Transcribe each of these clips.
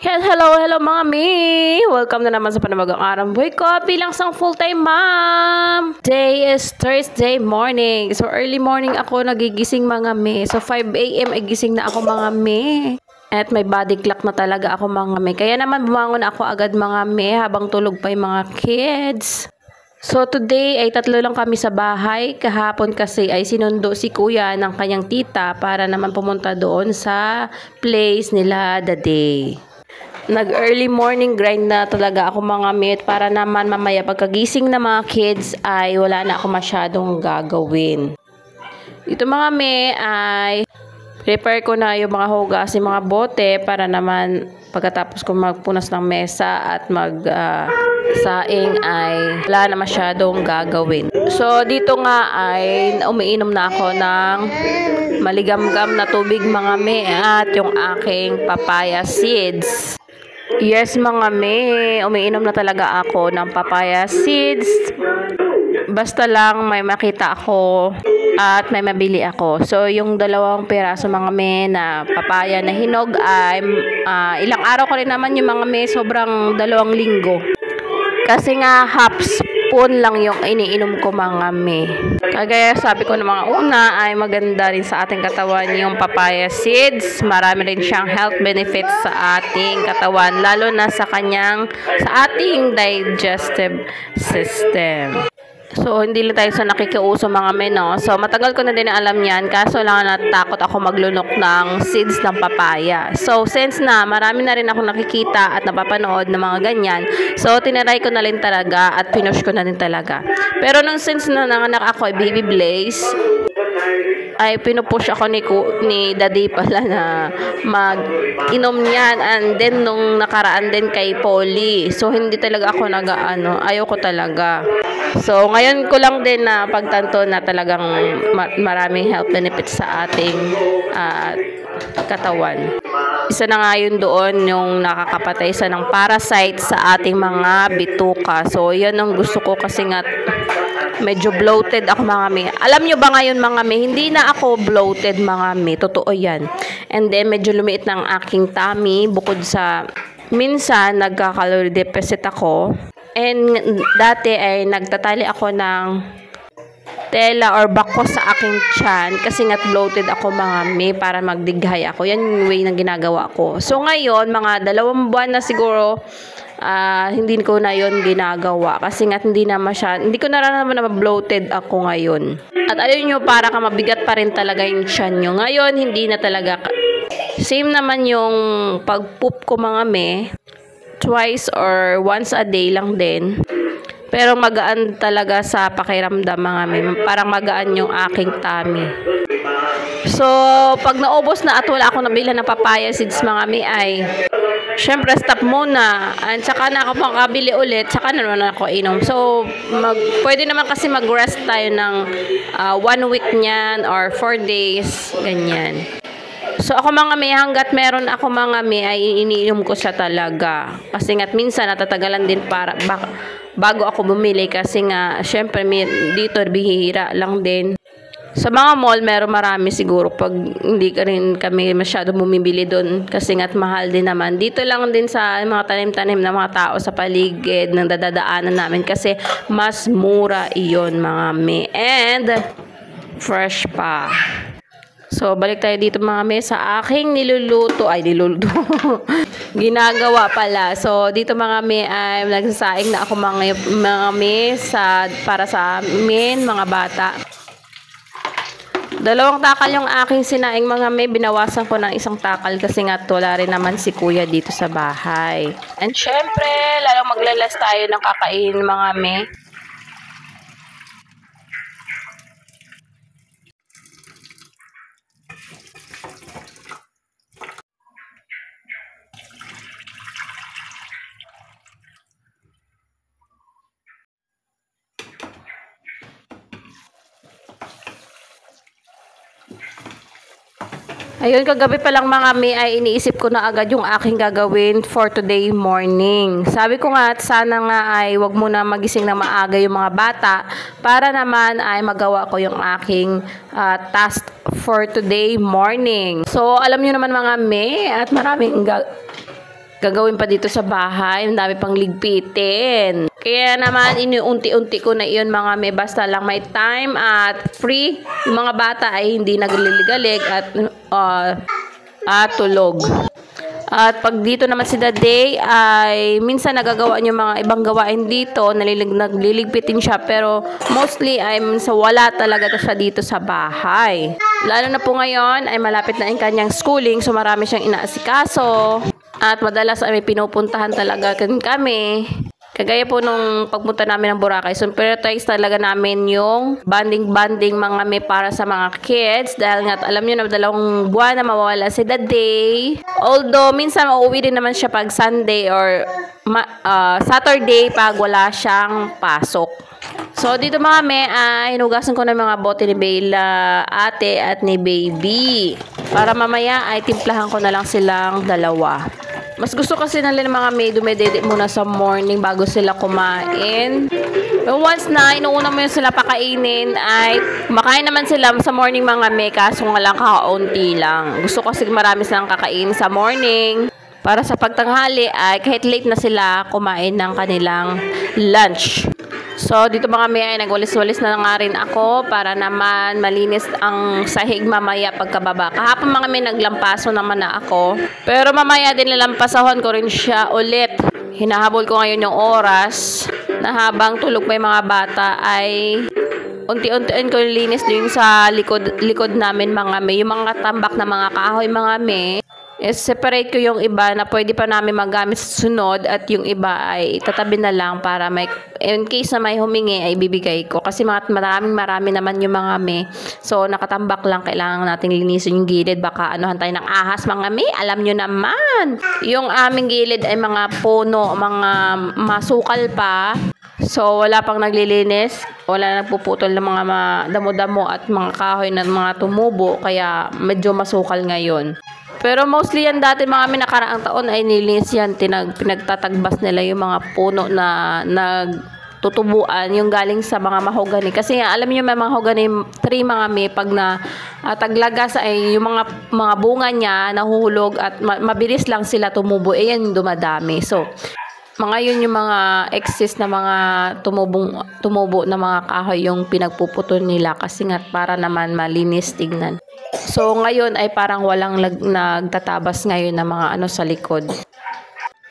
Hello mga mi! Welcome na naman sa panibagong araw buhay ko bilang isang full-time mom! Day is Thursday morning. So early morning ako nagigising mga mi. So 5 AM ay gising na ako mga mi. At may body clock na talaga ako mga mi. Kaya naman bumangon ako agad mga mi habang tulog pa yung mga kids. So today ay tatlo lang kami sa bahay. Kahapon kasi ay sinundo si kuya ng kanyang tita para naman pumunta doon sa place nila the day. Nag-early morning grind na talaga ako mga mit para naman mamaya pagkagising na mga kids ay wala na ako masyadong gagawin. Dito mga mi ay prepare ko na yung mga hugas, yung mga bote para naman pagkatapos ko magpunas ng mesa at saing ay wala na masyadong gagawin. So dito nga ay umiinom na ako ng maligamgam na tubig mga mi at yung aking papaya seeds. Yes mga me, umiinom na talaga ako ng papaya seeds. Basta lang may makita ako at may mabili ako. So yung 2 piraso mga me na papaya na hinog ay ilang araw ko rin naman yung mga me, sobrang 2 linggo. Kasi nga half spoon lang yung iniinom ko mga me. Kagaya sabi ko ng mga una ay maganda rin sa ating katawan yung papaya seeds. Marami rin siyang health benefits sa ating katawan, lalo na sa ating digestive system. So, hindi lang tayo sa nakikiuso mga meno. So, matagal ko na din alam yan. Kaso lang natakot ako maglunok ng seeds ng papaya. So, since na marami na rin ako nakikita at napapanood ng mga ganyan, so, tinaray ko na rin talaga at pinush ko na rin talaga. Pero nung since na nanganak ako ay Baby Blaze, ay pinupush ako ni Daddy pala na mag-inom niyan. And then, nung nakaraan din kay Polly. So, hindi talaga ako ayoko talaga. So, ngayon ko lang din na pagtanto na talagang maraming health benefits sa ating katawan. Isa na nga yun doon yung nakakapatay sa ng parasite sa ating mga bituka. So, yan ang gusto ko kasi nga medyo bloated ako mga mi. Alam nyo ba ngayon mga mi, hindi na ako bloated mga mi. Totoo yan. And then, medyo lumiit ng aking tummy bukod sa minsan nagka-calorie deficit ako. And dati ay nagtatali ako ng tela or bako sa aking tiyan kasi nga bloated ako mga mi para magdighay ako. Yan yung way na ginagawa ko. So ngayon, mga 2 buwan na siguro, hindi ko na yon ginagawa kasi nga hindi ko nararamdaman na bloated ako ngayon. At ayun nyo, para ka mabigat pa rin talaga yung tiyan nyo. Ngayon, hindi na talaga. Same naman yung pag-poop ko mga mi. Twice or once a day lang din. Pero magaan talaga sa pakiramdam mga mi. Parang magaan yung aking tummy. So, pag naubos na at wala ako nabila ng papaya seeds mga mi ay syempre stop muna. And saka na ako makabili ulit. Saka na naman ako inom. So, pwede naman kasi mag-rest tayo ng 1 week niyan or 4 days. Ganyan. So, ako mga mi, hanggat meron ako mga mi, ay iniinom ko siya talaga. Kasi nga, minsan natatagalan din bago ako bumili. Kasi nga, syempre, dito, bihira lang din. Sa mga mall, marami siguro pag hindi ka rin kami masyado bumibili doon. Kasi nga't mahal din naman. Dito lang din sa mga tanim-tanim na mga tao sa paligid ng dadadaanan namin. Kasi mas mura iyon mga mi. And fresh pa. So, balik tayo dito mga mi sa aking niluluto. Ginagawa pala. So, dito mga mi ay nagsasaing na ako mga mi para sa amin, mga bata. 2 takal yung aking sinaing mga mi. Binawasan ko ng 1 takal kasi nga wala rin naman si kuya dito sa bahay. And syempre, lalong maglalas tayo ng kakain mga mi. Ayun, kagabi pa lang mga mi ay iniisip ko na agad yung aking gagawin for today morning. Sabi ko nga, sana nga ay wag muna magising na maaga yung mga bata para naman ay magawa ko yung aking task for today morning. So, alam nyo naman mga mi at gagawin pa dito sa bahay. Ang dami pang ligpitin. Kaya naman, inuunti-unti ko na iyon mga me. Basta lang may time at free. Yung mga bata ay hindi nagliligalig at tulog. At pag dito naman si Daday ay minsan nagagawa niyo mga ibang gawain dito, nagliligpitin siya, pero mostly ay minsan wala talaga siya dito sa bahay. Lalo na po ngayon ay malapit na ang kanyang schooling, so marami siyang inaasikaso at madalas ay may pinupuntahan talaga kami. Kagaya po nung pagpunta namin ng Boracay, so prioritize talaga namin yung banding mga may para sa mga kids. Dahil nga alam nyo na 2 buwan na mawawala si Daday. Although minsan mauwi din naman siya pag Sunday or Saturday pag wala siyang pasok. So dito mga me, hinugasan ko na mga bote ni Bella, ate at ni baby. Para mamaya ay timplahan ko na lang silang dalawa. Mas gusto kasi nila ng mga may dumedede muna sa morning bago sila kumain. But once na inuuna mo yung sila pakainin, ay kumakain naman sila sa morning mga may, kaso nga lang kakaunti lang. Gusto kasi marami silang kakain sa morning. Para sa pagtanghali ay kahit late na sila kumain ng kanilang lunch. So, dito mga may ay nagwalis-walis na nga rin ako para naman malinis ang sahig mamaya pagkababa. Kahapon mga may naglampaso naman na ako. Pero mamaya din nalampasahon ko rin siya ulit. Hinahabol ko ngayon yung oras na habang tulog pa yung mga bata ay unti-untiin ko linis din sa likod namin mga may. Yung mga tambak na mga kahoy mga may. Separate ko yung iba na pwede pa namin magamit sa sunod at yung iba ay itatabi na lang para may, in case na may humingi ay bibigay ko. Kasi marami naman yung mga me. So nakatambak lang, kailangan natin linisin yung gilid. Baka anuhan tayo ng ahas mga me. Alam nyo naman. Yung aming gilid ay mga puno, mga masukal pa. So wala pang naglilinis. Wala nagpuputol ng mga damo-damo at mga kahoy na mga tumubo. Kaya medyo masukal ngayon. Pero mostly yan dati mga nakaraang taon ay nilinis yan. Pinagtatagbas nila yung mga puno na nagtutubuan, yung galing sa mga mahogani. Kasi alam niyo may mahogani tree mga may, pag na taglagas ay yung mga bunga niya nahuhulog at mabilis lang sila tumubo. Eh yan dumadami. So, mga yun yung mga excess na mga tumubo na mga kahoy yung pinagpuputol nila kasi nga para naman malinis tignan. So ngayon ay parang walang nagtatabas ngayon na mga sa likod.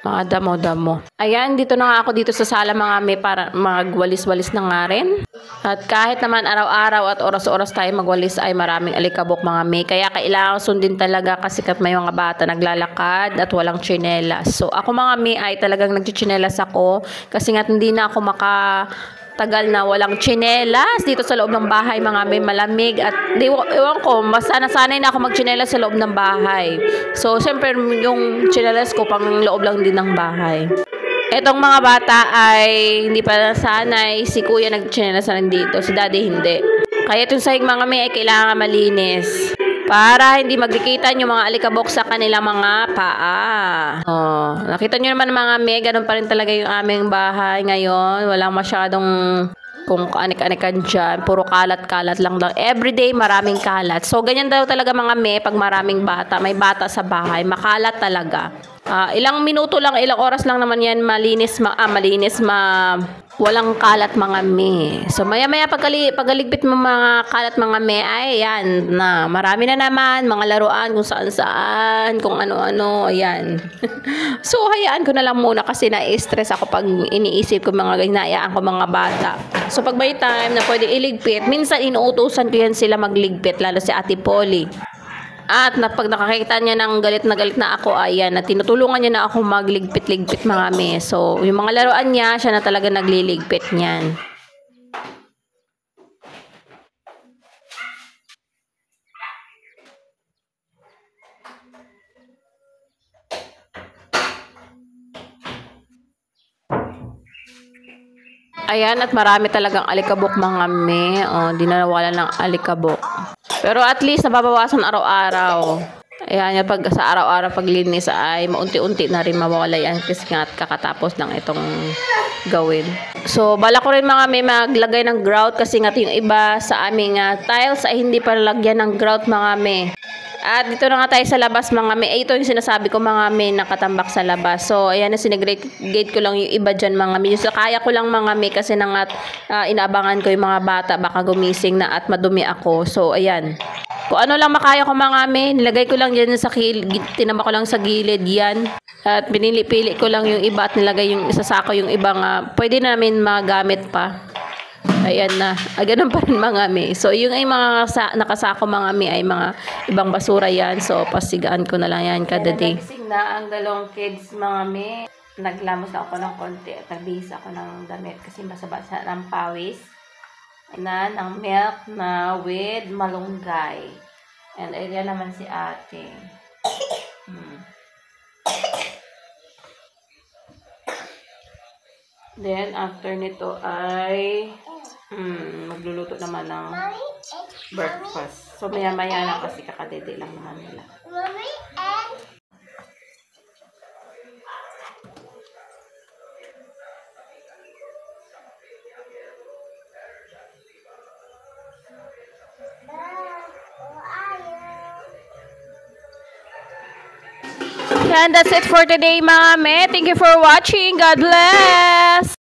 Mga damo-damo. Ayan, dito na nga ako dito sa sala mga may para magwalis-walis na nga rin. At kahit naman araw-araw at oras-oras tayo magwalis ay maraming alikabok mga may. Kaya kailangan sundin talaga kasi may mga bata naglalakad at walang tsinelas. So ako mga may ay talagang nagtsinelas ako kasi nga hindi na ako tagal na walang tsinelas dito sa loob ng bahay mga may, malamig at ewan ko, nasanay na ako magtsinelas sa loob ng bahay. So syempre yung tsinelas ko pang loob lang din ng bahay. Etong mga bata ay hindi pa nasanay, si kuya nagtsinelas na dito, si daddy hindi. Kaya itong sahig mga may ay kailangan malinis para hindi magdikitan yung mga alikabok sa kanilang mga paa. Oh, nakita nyo naman mga may, ganun pa rin talaga yung aming bahay ngayon. Walang masyadong kung anik-anikan dyan. Puro kalat-kalat lang daw. Everyday maraming kalat. So, ganyan daw talaga mga may, pag maraming bata, may bata sa bahay, makalat talaga. Ilang minuto lang, ilang oras lang naman yan walang kalat mga me. So maya-maya pagaligpit mo mga kalat mga me ay yan na marami na naman mga laruan kung saan-saan, kung ano-ano, ayan. So hayaan ko na lang muna kasi na-stress ako pag iniisip ko mga ginayaan ko mga bata. So pag may time na pwede iligpit, minsan inuutusan ko yan sila magligpit, lalo si Ate Polly. At pag nakakita niya ng galit na ako, ayan, at tinutulungan niya na ako magligpit-ligpit mga me. So, yung mga laruan niya, siya na talaga nagliligpit niyan. Ayan, at marami talagang alikabok mga me. O, di na nawala ng alikabok. Pero at least nababawasan araw-araw. Ayan, pag sa araw-araw paglinis ay maunti-unti na rin mawawala yan kasi nga kakatapos lang itong gawin. So, bala ko rin mga may maglagay ng grout kasi nga yung iba sa aming tiles ay hindi pa lagyan ng grout mga me. At dito na nga tayo sa labas mga me. Ito yung sinasabi ko mga me, nakatambak sa labas. So ayan na sinigate ko lang yung iba dyan mga me. So kaya ko lang mga me kasi nangat inaabangan ko yung mga bata baka gumising na at madumi ako. So ayan. Kung ano lang makaya ko mga me, nilagay ko lang dyan sa tinama ko lang sa gilid yan. At pinili-pili ko lang yung iba at nilagay yung isa sako yung ibang pwede namin magamit pa. Ayan na. Ganun pa rin mga me. So, yung ay mga nakasako mga me ay mga ibang basura yan. So, pasigaan ko na lang yan kada day. Nagising na ang dalawang kids mga me. Naglamos na ako ng konti at nagbihis ako ng damit kasi basa-basa ng pawis. Na ng milk na with malunggay. And ayan naman si ate. Then, after nito ay magluluto naman ng breakfast. So, maya-maya na kasi kakadede lang naman nila. And that's it for today, mga me. Thank you for watching. God bless!